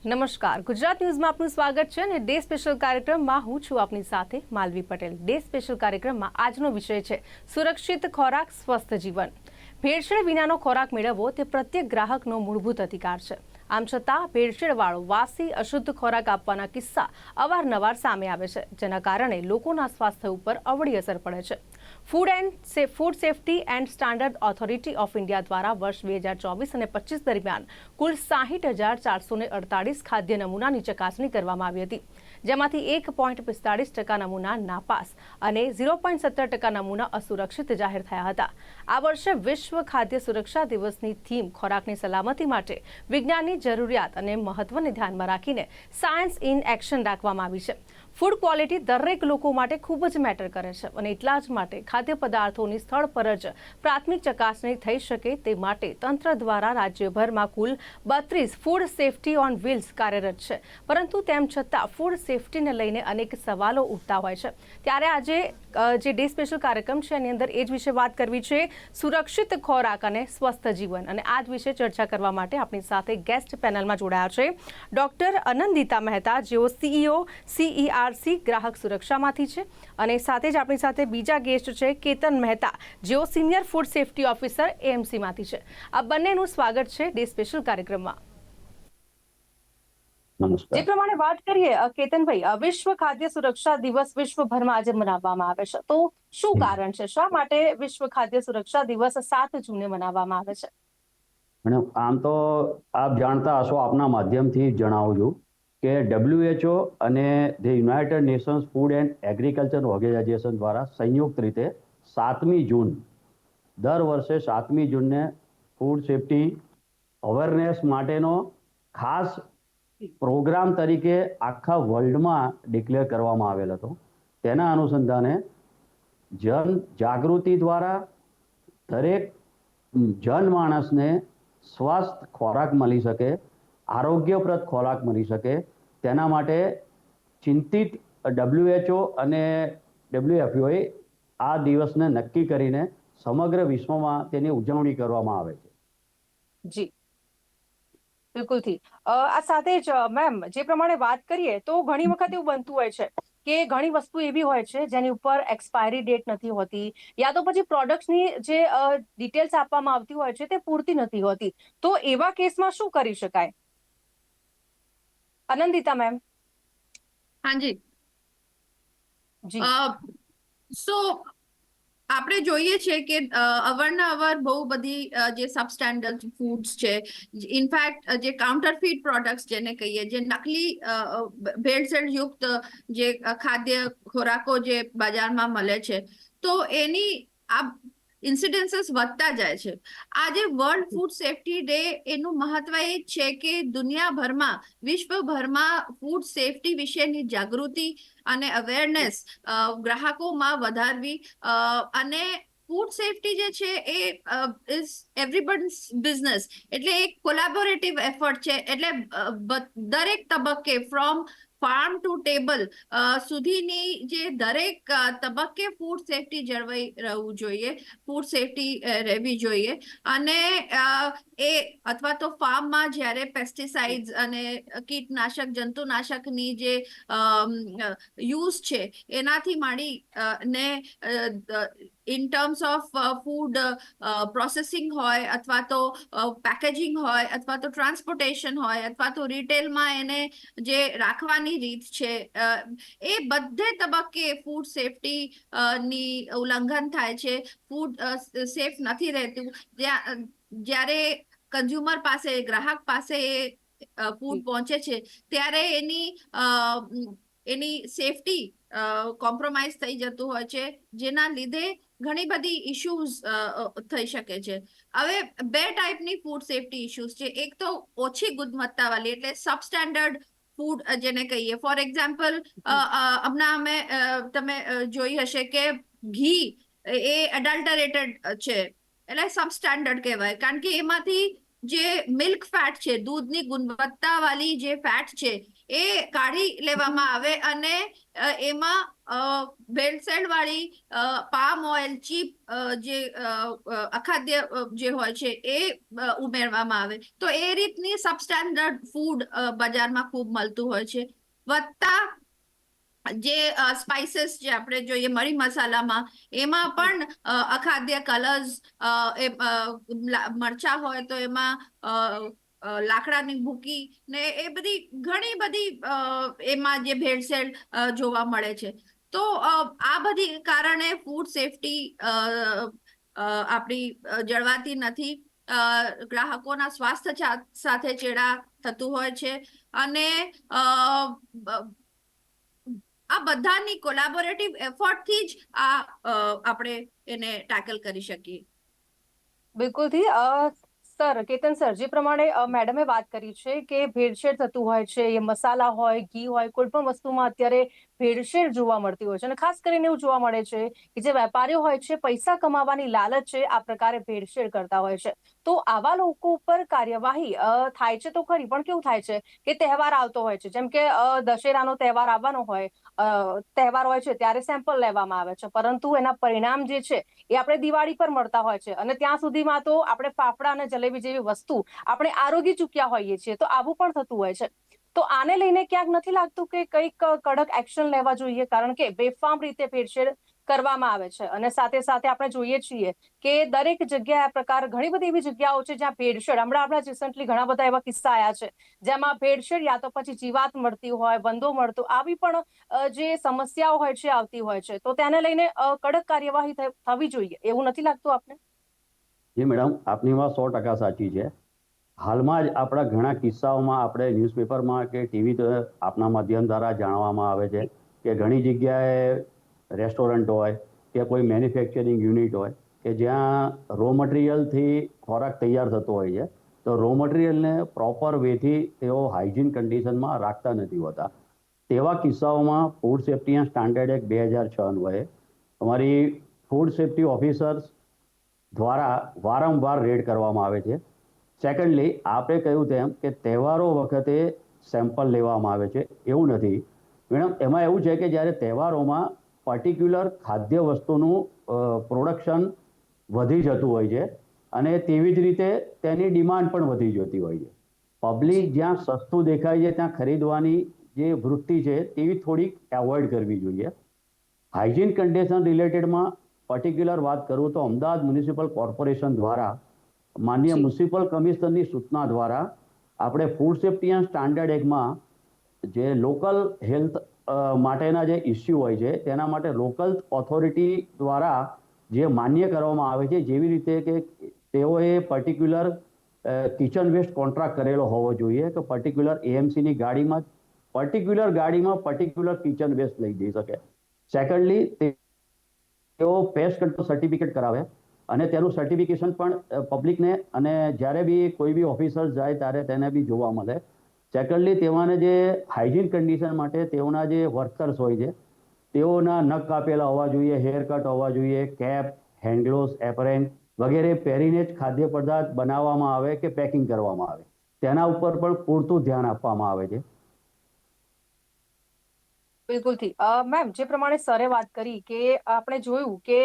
નમસ્કાર, ગુજરાત ન્યૂઝમાં આપનું સ્વાગત છે અને ડે સ્પેશિયલ કાર્યક્રમમાં હું છું આપની સાથે માલવી પટેલ। ડે સ્પેશિયલ કાર્યક્રમમાં આજનો વિષય છે સુરક્ષિત ખોરાક સ્વસ્થ જીવન। ભેળસેળ વિનાનો ખોરાક મેળવવો તે પ્રત્યેક ગ્રાહકનો મૂળભૂત અધિકાર છે। આમ છતાં ભેળસેળવાળો વાસી અશુદ્ધ ખોરાક આપવાના કિસ્સા અવારનવાર સામે આવે છે, જેના કારણે લોકોના સ્વાસ્થ્ય ઉપર અવળી અસર પડે છે। Food safety and standard authority of India દ્વારા વર્ષ 2024 અને 25 દરમિયાન કુલ 60,448 ખાદ્ય નમૂનાની ચકાસણી કરવામાં આવી હતી, જેમાંથી 1.45% નમૂના નાપાસ અને 0.17% નમૂના અસુરક્ષિત જાહેર થયા હતા। આ વર્ષે વિશ્વ ખાદ્ય સુરક્ષા દિવસની થીમ ખોરાકની સલામતી માટે વિજ્ઞાનની જરૂરિયાત અને મહત્વને ધ્યાનમાં રાખીને સાયન્સ ઇન એક્શન રાખવામાં આવી છે। ફૂડ ક્વોલિટી દરેક લોકો માટે ખૂબ જ મેટર કરે છે અને એટલા જ માટે ખાદ્ય પદાર્થોની સ્થળ પર જ પ્રાથમિક ચકાસણી થઈ શકે તે માટે તંત્ર દ્વારા રાજ્યભરમાં કુલ 32 ફૂડ સેફ્ટી ઓન વ્હીલ્સ કાર્યરત છે, પરંતુ તેમ છતાં ફૂડ સેફ્ટીને લઈને અનેક સવાલો ઉઠતા હોય છે। ત્યારે આજે જે ડે સ્પેશિયલ કાર્યક્રમ છે એની અંદર એ જ વિશે વાત કરવી છે, સુરક્ષિત ખોરાક અને સ્વસ્થ જીવન। અને આ જ વિશે ચર્ચા કરવા માટે આપણી સાથે ગેસ્ટ પેનલમાં જોડાયા છે ડોક્ટર અનંદિતા મહેતા, જેઓ CEO CERC ગ્રાહક સુરક્ષામાંથી છે, અને સાથે જ આપણી સાથે બીજા ગેસ્ટ છે કેતન મહેતા, જેઓ senior food safety officer AMC માંથી છે। આ બંનેનું સ્વાગત છે ડે સ્પેશિયલ કાર્યક્રમમાં। જે પ્રમાણે વાત કરીએ કેતનભાઈ, વિશ્વ ખાદ્ય સુરક્ષા દિવસ વિશ્વભરમાં આજે મનાવવામાં આવે છે, તો શું કારણ છે, શા માટે વિશ્વ ખાદ્ય સુરક્ષા દિવસ 7 જૂને મનાવવામાં આવે છે? આમ તો આપ જાણતા હશો, આપના માધ્યમથી જણાવું છું કે WHO અને the United Nations Food and Agriculture Organization દ્વારા સંયુક્ત રીતે 7મી જૂન દર વર્ષે 7મી જૂનને ફૂડ સેફ્ટી અવેરનેસ માટેનો ખાસ પ્રોગ્રામ તરીકે આખા વર્લ્ડમાં ડિક્લેર કરવામાં આવેલ હતો। તેના અનુસંધાને જન જાગૃતિ દ્વારા દરેક જનમાનસને સ્વસ્થ ખોરાક મળી શકે, આરોગ્યપ્રદ ખોરાક મળી શકે, તેના માટે ચિંતિત WHO અને WFOએ આ દિવસને નક્કી કરીને સમગ્ર વિશ્વમાં તેની ઉજવણી કરવામાં આવે છે। જી બિલકુલથી। આ સાથે જ મેમ, જે પ્રમાણે વાત કરીએ તો ઘણી વખત એવું બનતું હોય છે કે ઘણી વસ્તુ એવી હોય છે જેની ઉપર એક્સપાયરી ડેટ નથી હોતી, યા તો પછી પ્રોડક્ટ્સની જે ડિટેલ્સ આપવામાં આવતી હોય છે તે પૂરતી નથી હોતી, તો એવા કેસમાં શું કરી શકાય? આનંદિતા મેમ। हाँ जी। જી સો આપણે જોઈએ છે કે અવારનવાર બહુ બધી જે સબસ્ટેન્ડર્ડ ફૂડ્સ છે, ઇનફેક્ટ જે કાઉન્ટરફીટ પ્રોડક્ટ્સ જેને કહીએ, જે નકલી ભેળસેળ યુક્ત જે ખાદ્ય ખોરાકો જે બજારમાં મળે છે, તો એની આ ઇન્સિડન્સીસ વધતા જાય છે। આજે વર્લ્ડ ફૂડ સેફ્ટી ડે, એનું મહત્વ એ છે કે દુનિયાભરમાં, વિશ્વભરમાં ફૂડ સેફ્ટી વિશેની જાગૃતિ અને અવેરનેસ ગ્રાહકોમાં વધારવી, અને ફૂડ સેફ્ટી જે છે એ ઇઝ એવરીબડીઝ બિઝનેસ, એટલે એક કોલેબોરેટિવ એફર્ટ છે। એટલે દરેક તબક્કે, ફ્રોમ ફાર્મ ટુ ટેબલ સુધીની જે દરેક તબક્કે ફૂડ સેફ્ટી જળવાઈ રહેવું જોઈએ, ફૂડ સેફ્ટી રહેવી જોઈએ। અને એ અથવા તો ફાર્મમાં જ્યારે પેસ્ટિસાઇડ્સ અને કીટનાશક, જંતુનાશકની જે યુઝ છે, એનાથી માંડી ને in terms of food processing હોય, અથવા તો પેકેજિંગ હોય, અથવા તો ટ્રાન્સપોર્ટેશન હોય, અથવા તો રિટેલમાં એને જે રાખવાની રીત છે, એ બધે તબક્કે ફૂડ સેફ્ટી ની ઉલ્લંઘન થાય છે। ફૂડ સેફ નથી રહેતું। જ્યારે કન્ઝ્યુમર પાસે, ગ્રાહક પાસે એ ફૂડ પહોંચે છે, ત્યારે એની સેફટી કોમ્પ્રોમાઇઝ થઈ જતું હોય છે, જેના લીધે ઘણી બધી ઇશ્યુઝ થઈ શકે છે। હવે બે ટાઈપની ફૂડ સેફટી ઇશ્યુઝ છે। એક તો ઓછી ગુણવત્તાવાળી, એટલે સબસ્ટેન્ડર્ડ ફૂડ જેને કહીએ। ફોર એક્ઝામ્પલ, હમણાં તમે જોઈ હશે કે ઘી એ એડલ્ટરેટેડ છે, એટલે સબસ્ટેન્ડર્ડ કહેવાય, કારણ કે એમાંથી જે મિલ્ક ફેટ છે, દૂધની ગુણવત્તા વાળી જે ફેટ છે એ કાઢી લેવામાં આવે અને એમાં ભેળસેળ વાળી પામ ઓઇલ, ચીપ જે અખાદ્ય જે હોય છે એ ઉમેરવામાં આવે. તો એ રીતની સબસ્ટેન્ડર્ડ ફૂડ બજારમાં ખૂબ મળતું હોય છે. વત્તા જે સ્પાઇસીસ જે આપણે જોઈએ મરી મસાલામાં, એમાં પણ અખાદ્ય કલર્સ, મરચા હોય તો એમાં લાકડાની ભૂકી ને એ બધી ઘણી બધી એમાં જે ભેળસેળ જોવા મળે છે. તો આ બધી કારણે ફૂડ સેફટી આપણી જળવાતી નથી. ગ્રાહકોના સ્વાસ્થ્ય સાથે ચેડા થતું હોય છે અને આ બધાની કોલેબોરેટિવ એફર્ટથી જ આપણે એને ટેકલ કરી શકીએ. બિલકુલથી સર, કેતન સર, જે પ્રમાણે મેડમે વાત કરી છે કે ભેળસેળ થતું હોય છે, એ મસાલા હોય, ઘી હોય, કોઈ પણ વસ્તુમાં અત્યારે ભેળસેળ જોવા મળતી હોય છે. અને ખાસ કરીને એવું જોવા મળે છે કે જે વેપારીઓ હોય છે, પૈસા કમાવાની લાલચ છે, આ પ્રકારે ભેળસેળ કરતા હોય છે. તો આવા લોકો ઉપર કાર્યવાહી થાય છે તો ખરી, પણ કેવું થાય છે કે તહેવાર આવતો હોય છે, જેમ કે દશેરાનો તહેવાર આવવાનો હોય, તહેવાર હોય છે ત્યારે સેમ્પલ લેવામાં આવે છે, પરંતુ એના પરિણામ જે છે એ આપણે દિવાળી પર મળતા હોય છે અને ત્યાં સુધીમાં તો આપણે ફાફડા અને જલેબી જેવી વસ્તુ આપણે આરોગી ચૂક્યા હોઈએ છીએ. તો આવું પણ થતું હોય છે. તો આને લઈને ક્યાંક નથી લાગતું કે કંઈક કડક એક્શન લેવા જોઈએ, કારણ કે બેફામ રીતે ભેળસેળ કરવામાં આવે છે અને સાથે સાથે આપણે જોઈએ છીએ કે દરેક જગ્યાએ આ પ્રકાર, ઘણી બધી એવી જગ્યાઓ છે જ્યાં ભેળસેળ, હમણાં રિસન્ટલી ઘણા બધા એવા કિસ્સા આવ્યા છે જેમાં ભેળસેળ યા તો પછી જીવાત મળતી હોય, બંધો મળતો, આવી પણ જે સમસ્યાઓ હોય છે આવતી હોય છે. તો તેને લઈને કડક કાર્યવાહી થવી જોઈએ, એવું નથી લાગતું આપને? જી મેડમ, આપની વાત 100% સાચી છે. હાલમાં જ આપણા ઘણા કિસ્સાઓમાં આપણે ન્યૂઝપેપરમાં કે ટીવી આપના માધ્યમ દ્વારા જાણવામાં આવે છે કે ઘણી જગ્યાએ રેસ્ટોરન્ટ હોય કે કોઈ મેન્યુફેક્ચરિંગ યુનિટ હોય કે જ્યાં રો મટીરિયલથી ખોરાક તૈયાર થતો હોય છે, તો રો મટીરિયલને પ્રોપર વેથી તેઓ હાઇજીન કન્ડિશનમાં રાખતા નથી હોતા. તેવા કિસ્સાઓમાં food safety and standard act 2006 અન્વયે અમારી ફૂડ સેફ્ટી ઓફિસર્સ દ્વારા વારંવાર રેડ કરવામાં આવે છે. સેકન્ડલી, આપણે કહ્યું તેમ કે તહેવારો વખતે સેમ્પલ લેવામાં આવે છે, એવું નથી મેડમ. એમાં એવું છે કે જ્યારે તહેવારોમાં પર્ટિક્યુલર ખાદ્ય વસ્તુનું પ્રોડક્શન વધી જતું હોય છે અને તેવી જ રીતે તેની ડિમાન્ડ પણ વધી જતી હોય છે. પબ્લિક જ્યાં સસ્તું દેખાય છે ત્યાં ખરીદવાની જે વૃત્તિ છે તેવી થોડીક એવોઇડ કરવી જોઈએ. હાઇજીન કન્ડિશન રિલેટેડમાં પર્ટિક્યુલર વાત કરું તો અમદાવાદ મ્યુનિસિપલ કોર્પોરેશન દ્વારા માનનીય મ્યુનિસિપલ કમિશનરની સૂચના દ્વારા આપણે ફૂડ સેફ્ટી એન્ડ સ્ટાન્ડર્ડ એક્ટમાં જે લોકલ હેલ્થ માટેના જે ઇસ્યુ હોય છે તેના માટે લોકલ ઓથોરિટી દ્વારા જે માન્ય કરવામાં આવે છે, જેવી રીતે કે તેઓએ પર્ટિક્યુલર કિચન વેસ્ટ કોન્ટ્રાક્ટ કરેલો હોવો જોઈએ કે પર્ટિક્યુલર એએમસીની ગાડીમાં પર્ટિક્યુલર કિચન વેસ્ટ લઈ જઈ શકે. સેકન્ડલી, તેઓ પેસ્ટ કંટ્રોલ સર્ટિફિકેટ કરાવે અને તેનું સર્ટિફિકેશન પણ પબ્લિકને અને જ્યારે બી કોઈ બી ઓફિસર જાય ત્યારે તેને બી જોવા મળે. સેકન્ડલી, તેઓને જે હાઇજીન કન્ડિશન માટે તેઓના જે વર્કર્સ હોય છે તેઓના નખ કાપેલા હોવા જોઈએ, હેર કટ હોવા જોઈએ, કેપ, હેન્ડ ગ્લોવ્સ, એપ્રેન વગેરે પહેરીને જ ખાદ્ય પદાર્થ બનાવવામાં આવે કે પેકિંગ કરવામાં આવે, તેના ઉપર પણ પૂરતું ધ્યાન આપવામાં આવે છે. બિલકુલથી મેમ, જે પ્રમાણે સરે વાત કરી કે આપણે જોયું કે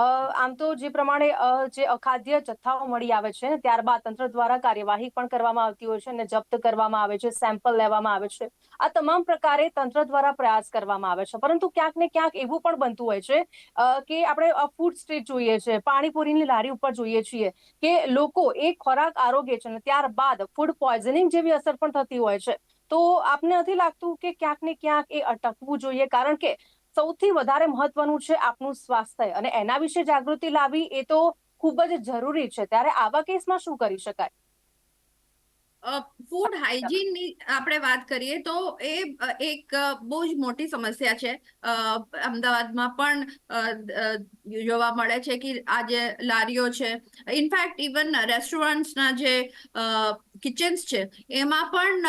આમ તો જે પ્રમાણે જે અખાદ્ય જથ્થાઓ મળી આવે છે ને ત્યારબાદ તંત્ર દ્વારા કાર્યવાહી પણ કરવામાં આવતી હોય છે અને જપ્ત કરવામાં આવે છે, સેમ્પલ લેવામાં આવે છે. આ તમામ પ્રકારે તંત્ર દ્વારા પ્રયાસ કરવામાં આવે છે, પરંતુ ક્યાંક ને ક્યાંક એવું પણ બનતું હોય છે કે આપણે ફૂડ સ્ટ્રીટ જોઈએ છે, પાણીપુરીની લારી ઉપર જોઈએ છીએ કે લોકો એ ખોરાક આરોગે છે અને ત્યારબાદ ફૂડ પોઈઝનિંગ જેવી અસર પણ થતી હોય છે. તો આપને નથી લાગતું કે ક્યાંક ને ક્યાંક એ અટકવું જોઈએ, કારણ કે સૌથી વધારે મહત્વનું છે આપનું સ્વાસ્થ્ય અને એના વિશે જાગૃતિ લાવવી એ તો ખૂબ જ જરૂરી છે. ત્યારે આવા કેસમાં શું કરી શકાય? ફૂડ હાઇજીનની આપણે વાત કરીએ તો એ એક બહુ જ મોટી સમસ્યા છે. અમદાવાદમાં પણ જોવા મળે છે કે આ જે લારીઓ છે, ઇનફેક્ટ ઇવન રેસ્ટોરન્ટ્સના જે કિચન્સ છે એમાં પણ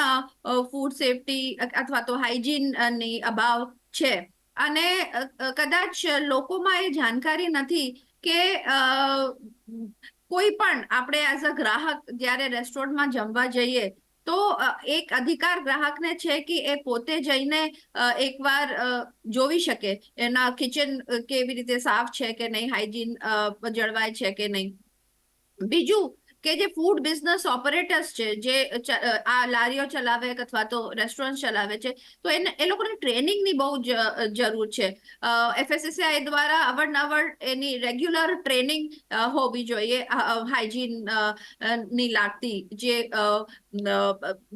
ફૂડ સેફટી અથવા તો હાઇજીનની અભાવ છે. અને કદાચ લોકોમાં એ જાણકારી નથી કે કોઈ પણ આપણે એઝ અ ગ્રાહક જ્યારે રેસ્ટોરન્ટમાં જમવા જઈએ તો એક અધિકાર ગ્રાહકને છે કે એ પોતે જઈને એકવાર જોવી શકે એના કિચન કેવી રીતે સાફ છે કે નહીં, હાઇજીન જળવાય છે કે નહીં. બીજું કે જે ફૂડ બિઝનેસ ઓપરેટર્સ છે, જે આ લારીઓ ચલાવે અથવા તો રેસ્ટોરન્ટ ચલાવે છે, તો એ લોકોને ટ્રેનિંગની બહુ જરૂર છે. FSSAI દ્વારા અવારનવાર એની રેગ્યુલર ટ્રેનિંગ હોવી જોઈએ હાઇજીન ની લાગતી, જે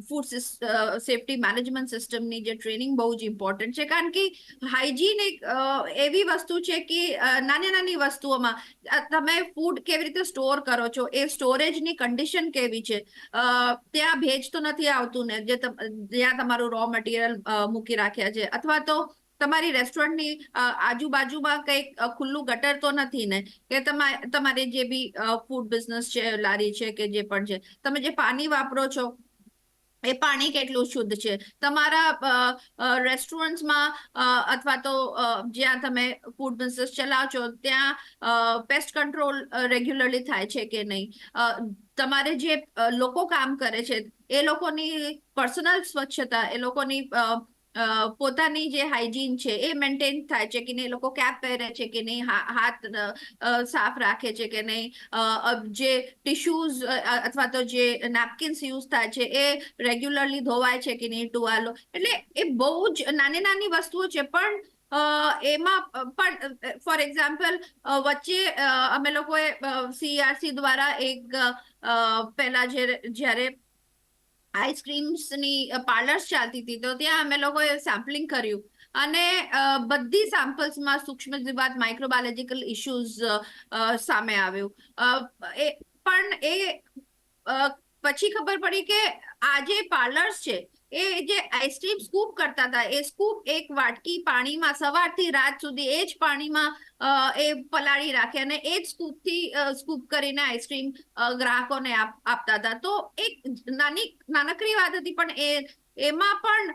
ફૂડ સેફ્ટી મેનેજમેન્ટ સિસ્ટમની જે ટ્રેનિંગ બહુ જ ઇમ્પોર્ટન્ટ છે. કારણ કે હાઇજીન એક એવી વસ્તુ છે કે નાની નાની વસ્તુઓમાં તમે ફૂડ કેવી રીતે સ્ટોર કરો છો, એ સ્ટોરેજની કન્ડિશન કેવી છે, ત્યાં ભેજ તો નથી આવતું ને જ્યાં તમારું રો મટીરિયલ મૂકી રાખ્યા છે, અથવા તો તમારી રેસ્ટોરન્ટની આજુબાજુમાં કંઈક ખુલ્લું ગટર તો નથી ને, કે તમારે જે બી ફૂડ બિઝનેસ છે, લારી છે કે જે પણ છે, તમે જે પાણી વાપરો છો એ પાણી કેટલું શુદ્ધ છે, તમારા રેસ્ટોરન્ટ્સમાં અથવા તો જ્યાં તમે ફૂડ બિઝનેસ ચલાવો છો ત્યાં પેસ્ટ કંટ્રોલ રેગ્યુલરલી થાય છે કે નહીં, તમારે જે લોકો કામ કરે છે એ લોકોની પર્સનલ સ્વચ્છતા, એ લોકોની પોતાની જે હાઇજીન છે એ મેન્ટેન થાય છે કે નહીં, એ લોકો કેપ પહેરે છે કે નહીં, હાથ સાફ રાખે છે કે નહીં, જે ટિશ્યુઝ અથવા તો જે નેપકિન્સ યુઝ થાય છે એ રેગ્યુલરલી ધોવાય છે કે નહીં, ટુવાલો. એટલે એ બહુ જ નાની નાની વસ્તુઓ છે. પણ એમાં પણ ફોર એક્ઝામ્પલ વચ્ચે અમે લોકોએ CERC દ્વારા એક પહેલા જ્યારે આઈસ્ક્રીમ્સની પાર્લર્સ ચાલતી હતી તો ત્યાં અમે લોકોએ સેમ્પલિંગ કર્યું અને બધી સેમ્પલ્સમાં સૂક્ષ્મ જીવાત માઇક્રોબાયોલોજીકલ ઇશ્યુઝ સામે આવ્યું. પછી ખબર પડી કે આ જે પાર્લર્સ છે એ જે આઈસ્ક્રીમ સ્કૂપ કરતા હતા, એ સ્કૂપ એક વાટકી પાણીમાં સવારથી રાત સુધી એ જ પાણીમાં એ પલાળી રાખે અને એ જ સ્કૂપ કરીને આઈસ્ક્રીમ ગ્રાહકોને આપતા હતા. તો એક નાનકડી વાત હતી, પણ એમાં પણ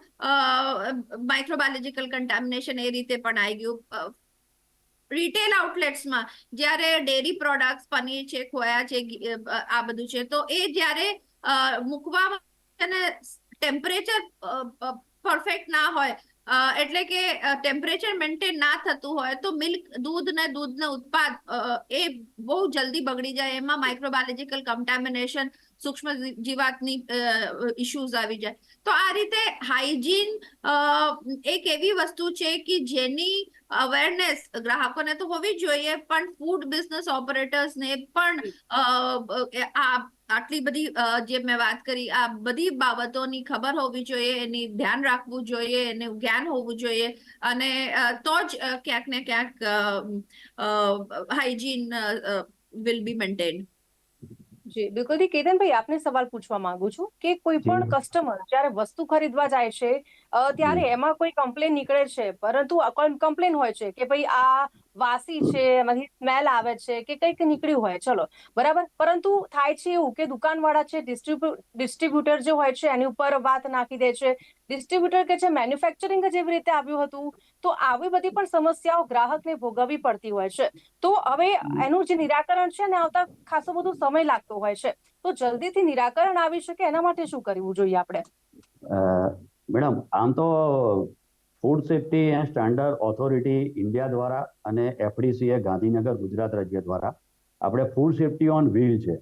માઇક્રોબાયોલોજીકલ કન્ટામિનેશન એ રીતે પણ આવી ગયું. રિટેલ આઉટલેટ્સમાં જ્યારે ડેરી પ્રોડક્ટ્સ, પનીર છે, ખોયા છે, આ બધું છે, તો એ જ્યારે મૂકવામાં અને ટેમ્પરેચર પરફેક્ટ ના હોય, એટલે કે ટેમ્પરેચર મેન્ટેન ના થતું હોય તો મિલ્ક, દૂધ ને દૂધનો ઉત્પાદ એ બહુ જલ્દી બગડી જાય, એમાં માઇક્રોબાયોલોજીકલ કન્ટામિનેશન, સૂક્ષ્મ જીવાતની ઇશ્યુઝ આવી જાય. તો આ રીતે હાઇજીન એક એવી વસ્તુ છે કે જેની અવેરનેસ ગ્રાહકોને તો હોવી જોઈએ, પણ ફૂડ બિઝનેસ ઓપરેટર્સને પણ આટલી બધી જે મેં વાત કરી આ બધી બાબતોની ખબર હોવી જોઈએ, એની ધ્યાન રાખવું જોઈએ, એનું જ્ઞાન હોવું જોઈએ, અને તો જ ક્યાંક ને ક્યાંક હાઇજીન વિલ બી મેન્ટેન્ડ. જી બિલકુલ. કેતનભાઈ, આપને સવાલ પૂછવા માંગુ છું કે કોઈ પણ કસ્ટમર જ્યારે વસ્તુ ખરીદવા જાય છે ત્યારે એમાં કોઈ કમ્પ્લેન નીકળે છે, પરંતુ કમ્પ્લેન હોય છે કે ભાઈ આ વાસી છે, એમાંથી સ્મેલ આવે છે કે કંઈક નીકળ્યું હોય, ચલો બરાબર. પરંતુ થાય છે એવું કે દુકાનવાળા છે, ડિસ્ટ્રીબ્યુટર જે હોય છે એની ઉપર વાત નાખી દે છે. ડિસ્ટ્રીબ્યુટર કે છે મેન્યુફેક્ચરિંગ જ એવી રીતે આવ્યું હતું. તો આવી બધી પણ સમસ્યાઓ ગ્રાહકને ભોગવવી પડતી હોય છે. તો હવે એનું જે નિરાકરણ છે ને આવતા ખાસો બધો સમય લાગતો હોય છે. તો જલ્દીથી નિરાકરણ આવી શકે એના માટે શું કરવું જોઈએ આપણે? મેડમ, આમ તો food safety and standard authority India દ્વારા અને FDCA ગાંધીનગર ગુજરાત રાજ્ય દ્વારા આપણે ફૂડ સેફ્ટી ઓન વ્હીલ છે,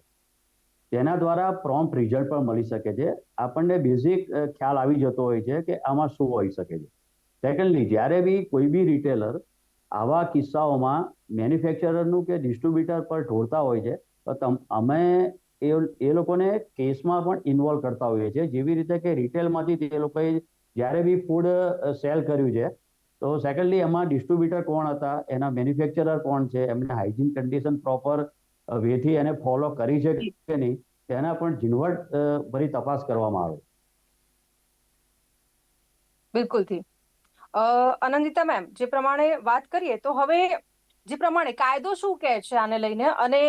તેના દ્વારા પ્રોમ્પ્ટ રિઝલ્ટ પણ મળી શકે છે. આપણને બેઝિક ખ્યાલ આવી જતો હોય છે કે આમાં શું હોઈ શકે છે. સેકન્ડલી, જ્યારે બી કોઈ બી રિટેલર આવા કિસ્સાઓમાં મેન્યુફેક્ચરરનું કે ડિસ્ટ્રીબ્યુટર પર ઢોળતા હોય છે તો અમે એ લોકોને કેસમાં પણ ઇન્વોલ્વ કરતા હોઈએ છીએ. જેવી રીતે કે રિટેલમાંથી તે લોકોએ જ્યારે બી ફૂડ સેલ કર્યું છે તો સેકન્ડલી એમાં ડિસ્ટ્રીબ્યુટર કોણ હતા, એના મેન્યુફેક્ચરર કોણ છે, એમને હાઇજીન કન્ડિશન પ્રોપર વેથી એને ફોલો કરી છે કે નહીં, તેના પણ ઝીણવટ ભરી તપાસ કરવામાં આવે. બિલકુલથી. આનંદિતા મેમ, જે પ્રમાણે વાત કરીએ તો હવે જે પ્રમાણે કાયદો શું કહે છે આને લઈને અને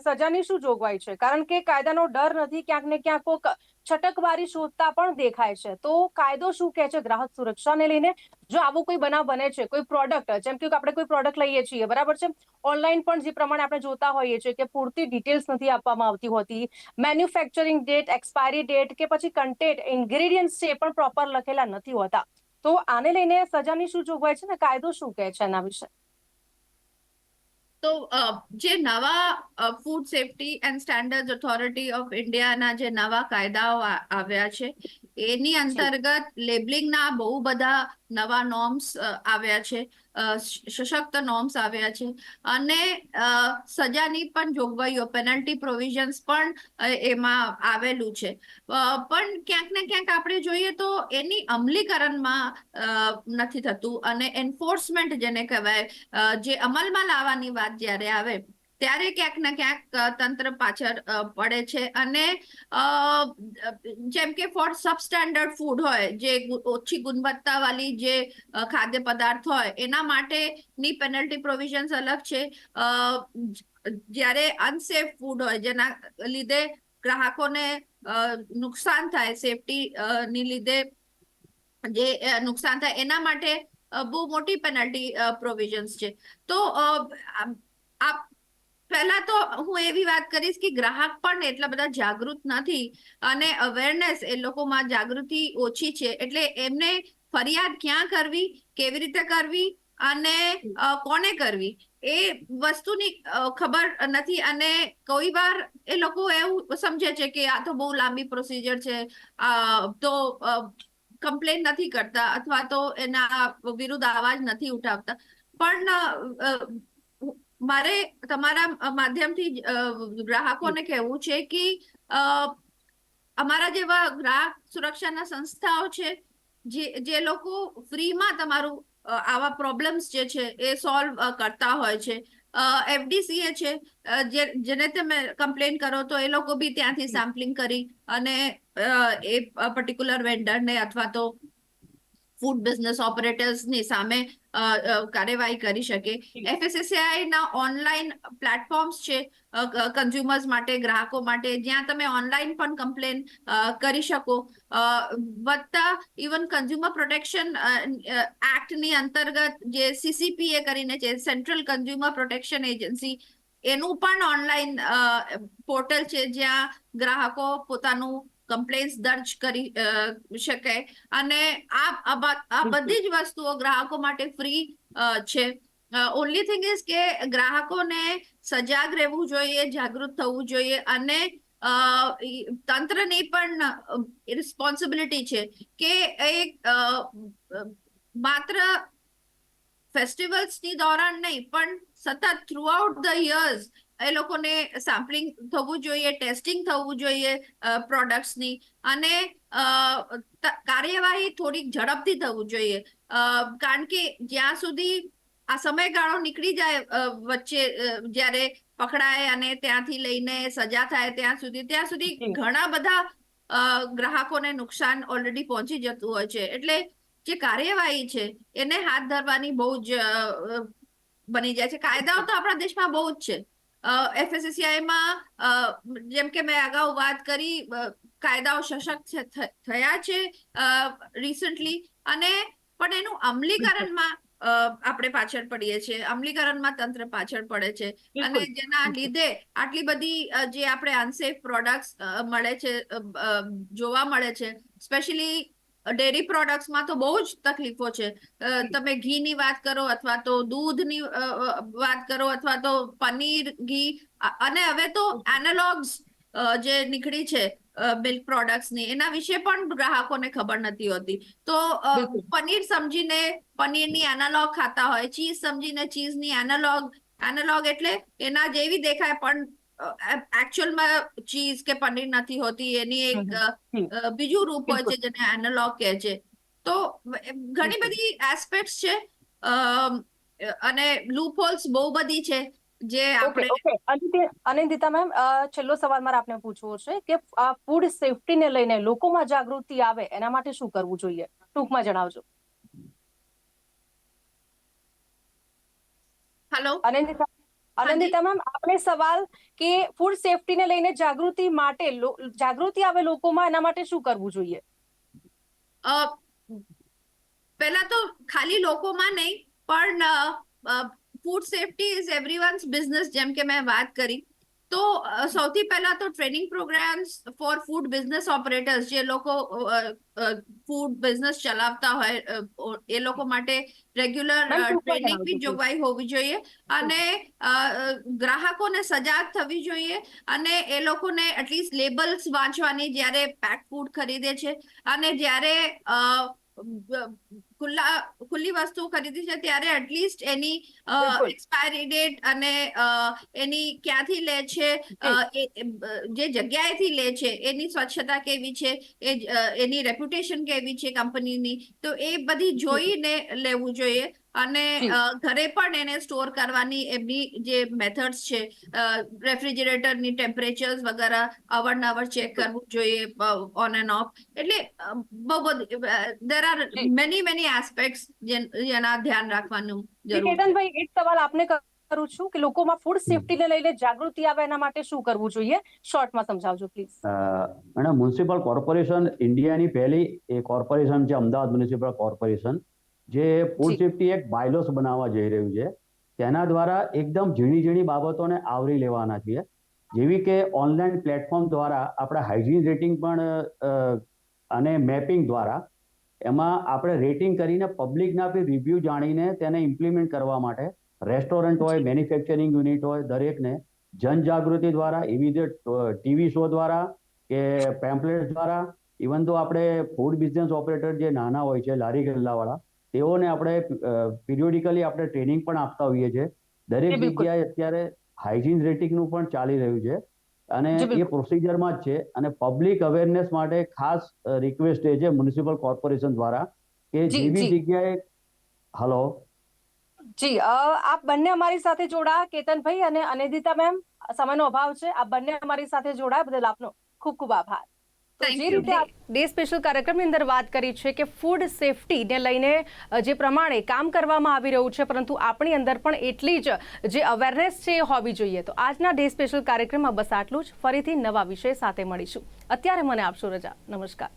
સજાની શું જોગવાઈ છે? કારણ કે કાયદાનો ડર નથી, ક્યાંક ને ક્યાંક કોક છટકબારી શોધતા પણ દેખાય છે. તો કાયદો શું કહે છે ગ્રાહક સુરક્ષાને લઈને? જો આવો કોઈ બનાવ બને છે, કોઈ પ્રોડક્ટ, જેમ કે આપણે કોઈ પ્રોડક્ટ લઈએ છીએ, બરાબર છે, ઓનલાઈન પણ જે પ્રમાણે આપણે જોતા હોઈએ છીએ કે પૂરતી ડિટેલ્સ નથી આપવામાં આવતી હોતી, મેન્યુફેક્ચરિંગ ડેટ, એક્સપાયરી ડેટ કે પછી કન્ટેન્ટ, ઇન્ગ્રેડિયન્ટ્સ છે એ પણ પ્રોપર લખેલા નથી હોતા. તો આને લઈને સજાની શું જોગવાઈ છે ને કાયદો શું કહે છે એના વિશે? તો જે નવા food safety and standard authority of ઇન્ડિયાના જે નવા કાયદાઓ આવ્યા છે એની અંતર્ગત લેબલિંગના બહુ બધા નવા નોર્મ્સ આવ્યા છે, સશક્ત નોર્મ્સ આવ્યા છે, અને સજાની પણ જોગવાઈઓ, પેનલ્ટી પ્રોવિઝન્સ પણ એમાં આવેલું છે. પણ ક્યાંક ને ક્યાંક આપણે જોઈએ તો એની અમલીકરણમાં નથી થતું, અને એન્ફોર્સમેન્ટ જેને કહેવાય, જે અમલમાં લાવવાની વાત જ્યારે આવે ત્યારે ક્યાંક ને ક્યાંક તંત્ર પાછળ પડે છે. અને જેમ કે ફોર સબસ્ટેન્ડર્ડ ફૂડ હોય, જે ઓછી ગુણવત્તા વાળી જે ખાદ્ય પદાર્થ હોય, એના માટેની પેનલ્ટી પ્રોવિઝન્સ અલગ છે. જ્યારે અનસેફ ફૂડ હોય, જેના લીધે ગ્રાહકોને નુકસાન થાય, સેફટી ની લીધે જે નુકસાન થાય, એના માટે બહુ મોટી પેનલ્ટી પ્રોવિઝન્સ છે. તો પહેલા તો હું એવી વાત કરીશ કે ગ્રાહક પણ એટલા બધા જાગૃત નથી, અને અવેરનેસ એ લોકોમાં જાગૃતિ ઓછી છે, એટલે એમને ફરિયાદ ક્યાં કરવી, કેવી રીતે કરવી અને કોને કરવી એ વસ્તુની ખબર નથી. અને કોઈ વાર એ લોકો એવું સમજે છે કે આ તો બહુ લાંબી પ્રોસિજર છે, તો કમ્પ્લેન નથી કરતા અથવા તો એના વિરુદ્ધ અવાજ નથી ઉઠાવતા. પણ મારે તમારા માધ્યમથી ગ્રાહકોને કહેવું છે કે અમારા જેવા ગ્રાહક સુરક્ષાના સંસ્થાઓ છે, જે લોકો ફ્રીમાં તમારું આવા પ્રોબ્લેમ્સ જે છે એ સોલ્વ કરતા હોય છે. એફડીસીએ છે, જેને તમે કમ્પ્લેન કરો તો એ લોકો બી ત્યાંથી સેમ્પલિંગ કરી અને એ પર્ટિક્યુલર વેન્ડરને અથવા તો ફૂડ બિઝનેસ ઓપરેટર્સની સામે કાર્યવાહી કરી શકે. એફએસએસઆઈ ના ઓનલાઈન પ્લેટફોર્મ્સ છે કન્ઝ્યુમર્સ માટે, ગ્રાહકો માટે, જ્યાં તમે ઓનલાઈન પણ કમ્પ્લેન કરી શકો. વત્તા ઇવન કન્ઝ્યુમર પ્રોટેક્શન એક્ટની અંતર્ગત જે સીસીપીએ કરીને છે, સેન્ટ્રલ કન્ઝ્યુમર પ્રોટેક્શન એજન્સી, એનું પણ ઓનલાઈન પોર્ટલ છે, જ્યાં ગ્રાહકો પોતાનું કમ્પ્લેન્ટ્સ દર્જ કરી શકે. અને આ બધી જ વસ્તુઓ ગ્રાહકો માટે ફ્રી છે. ઓનલી થિંગ ઇઝ કે ગ્રાહકોને સજાગ રહેવું જોઈએ, જાગૃત થવું જોઈએ, અને તંત્રની પણ રિસ્પોન્સિબિલિટી છે કે માત્ર ફેસ્ટિવલ્સની દોરાન નહીં પણ સતત થ્રુઆઉટ ધ યર્સ એ લોકોને સેમ્પલિંગ થવું જોઈએ, ટેસ્ટિંગ થવું જોઈએ પ્રોડક્ટ્સની, અને કાર્યવાહી થોડીક ઝડપથી થવું જોઈએ. કારણ કે જ્યાં સુધી આ સમયગાળો નીકળી જાય વચ્ચે, જ્યારે પકડાય અને ત્યાંથી લઈને સજા થાય ત્યાં સુધી ઘણા બધા ગ્રાહકોને નુકસાન ઓલરેડી પહોંચી જતું હોય છે. એટલે જે કાર્યવાહી છે એને હાથ ધરવાની બહુ જ બની જાય છે. કાયદાઓ તો આપણા દેશમાં બહુ જ છે. એફએસએસઆઈમાં જેમ કે મેં અગાઉ વાત કરી, કાયદાઓ સશક્ત થયા છે રિસન્ટલી, અને પણ એનું અમલીકરણમાં આપણે પાછળ પડીએ છીએ, અમલીકરણમાં તંત્ર પાછળ પડે છે. અને જેના લીધે આટલી બધી જે આપણે અનસેફ પ્રોડક્ટ્સ મળે છે, જોવા મળે છે, સ્પેશિયલી ડેરી પ્રોડક્ટ્સમાં તો બહુ જ તકલીફો છે. તમે ઘીની વાત કરો અથવા તો દૂધની વાત કરો અથવા તો પનીર, ઘી, અને હવે તો એનાલોગ્સ જે નીકળી છે મિલ્ક પ્રોડક્ટ્સની, એના વિશે પણ ગ્રાહકોને ખબર નથી હોતી. તો પનીર સમજીને પનીરની એનાલોગ ખાતા હોય, ચીઝ સમજીને ચીઝની એનાલોગ એટલે એના જેવી દેખાય પણ એકચ્યુઅલમાં ચીઝ કે પનીર નથી હોતી, એની એક બીજું રૂપ હોય છે જેને એનાલોગ કહે છે. તો ઘણી બધી એસ્પેક્ટ્સ છે અને લૂપહોલ્સ બહુ બધી છે જે આપણે. અનિંદિતા મેમ, છેલ્લો સવાલ મારે આપને પૂછવો છે કે ફૂડ સેફટીને લઈને લોકોમાં જાગૃતિ આવે એના માટે શું કરવું જોઈએ? ટૂંકમાં જણાવજો. હેલો. અનંદિતા મેમ, આપણે સવાલ કે ફૂડ સેફટીને લઈને જાગૃતિ માટે જાગૃતિ આવે લોકોમાં, એના માટે શું કરવું જોઈએ? પહેલા તો ખાલી લોકોમાં નહીં, પણ food safety is everyone's business, જેમ કે મેં વાત કરી. તો સૌથી પહેલા તો training programmes for food business operators, જે લોકો ફૂડ બિઝનેસ ચલાવતા હોય એ લોકો માટે રેગ્યુલર ટ્રેનિંગની જોગવાઈ હોવી જોઈએ. અને ગ્રાહકોને સજાગ થવી જોઈએ, અને એ લોકોને એટલીસ્ટ લેબલ્સ વાંચવાની જ્યારે પેક ફૂડ ખરીદે છે, અને જ્યારે ખુલ્લી વસ્તુ ખરીદી છે ત્યારે એટલીસ્ટ એની એક્સપાયરી ડેટ અને એની ક્યાંથી લે છે, જે જગ્યાએથી લે છે એની સ્વચ્છતા કેવી છે, એની રેપ્યુટેશન કેવી છે કંપનીની, તો એ બધી જોઈને લેવું જોઈએ. અને ઘરે પણ એને સ્ટોર કરવાની એમની જે મેથડ્સ છે, રેફ્રિજરેટરની ટેમ્પરેચર્સ વગેરે અવારનવાર ચેક કરવું જોઈએ, ઓન એન્ડ ઓફ. એટલે બહુ બધી દેર આર મેની એસ્પેક્ટ્સ જેના ધ્યાન રાખવાનું જરૂર છે. કેતનભાઈ, એક સવાલ આપને કરું છું કે લોકોમાં ફૂડ સેફટીને લઈને જાગૃતિ આવે એના માટે શું કરવું જોઈએ? શોર્ટમાં સમજાવજો પ્લીઝ. મેડમ, મ્યુનિસિપલ કોર્પોરેશન ઇન્ડિયાની પહેલી એ કોર્પોરેશન છે, અમદાવાદ મ્યુનિસિપલ કોર્પોરેશન, જે ફૂડ સેફટી એક બાયલોસ બનાવવા જઈ રહ્યું છે. તેના દ્વારા એકદમ ઝીણી બાબતોને આવરી લેવાના છીએ, જેવી કે ઓનલાઈન પ્લેટફોર્મ દ્વારા આપણે હાઇજીન રેટિંગ પણ અને મેપિંગ દ્વારા એમાં આપણે રેટિંગ કરીને પબ્લિકના બી રિવ્યુ જાણીને તેને ઇમ્પ્લિમેન્ટ કરવા માટે રેસ્ટોરન્ટ હોય, મેન્યુફેક્ચરિંગ યુનિટ હોય, દરેકને જનજાગૃતિ દ્વારા, એવી રીતે ટીવી શો દ્વારા કે પેમ્પલેટ દ્વારા, ઇવન તો આપણે ફૂડ બિઝનેસ ઓપરેટર જે નાના હોય છે, લારી ગલ્લાવાળા, તેઓને આપણે પિરિયોડિકલી આપણે ટ્રેનિંગ પણ આપતા હોઈએ છીએ. દરેક જગ્યાએ અત્યારે હાઇજીન રેટિંગનું પણ ચાલી રહ્યું છે, અને એ પ્રોસિજરમાં જ છે. અને પબ્લિક અવેરનેસ માટે ખાસ રિક્વેસ્ટ એ છે મ્યુનિસિપલ કોર્પોરેશન દ્વારા કે જેવી જગ્યાએ હલો જી, આપ બંને અમારી સાથે જોડાયા, કેતનભાઈ અને અનિંદિતા મેમ. સમયનો અભાવ છે, આપ બંને અમારી સાથે જોડાયા બદલ આપનો ખૂબ ખૂબ આભાર. તો જે રીતે ડે સ્પેશિયલ કાર્યક્રમની અંદર વાત કરી છે કે ફૂડ સેફટીને લઈને જે પ્રમાણે કામ કરવામાં આવી રહ્યું છે, પરંતુ આપણી અંદર પણ એટલી જ જે અવેરનેસ છે એ હોવી જોઈએ. તો આજના ડે સ્પેશિયલ કાર્યક્રમમાં બસ આટલું જ. ફરીથી નવા વિષય સાથે મળીશું. અત્યારે મને આપશો રજા. નમસ્કાર.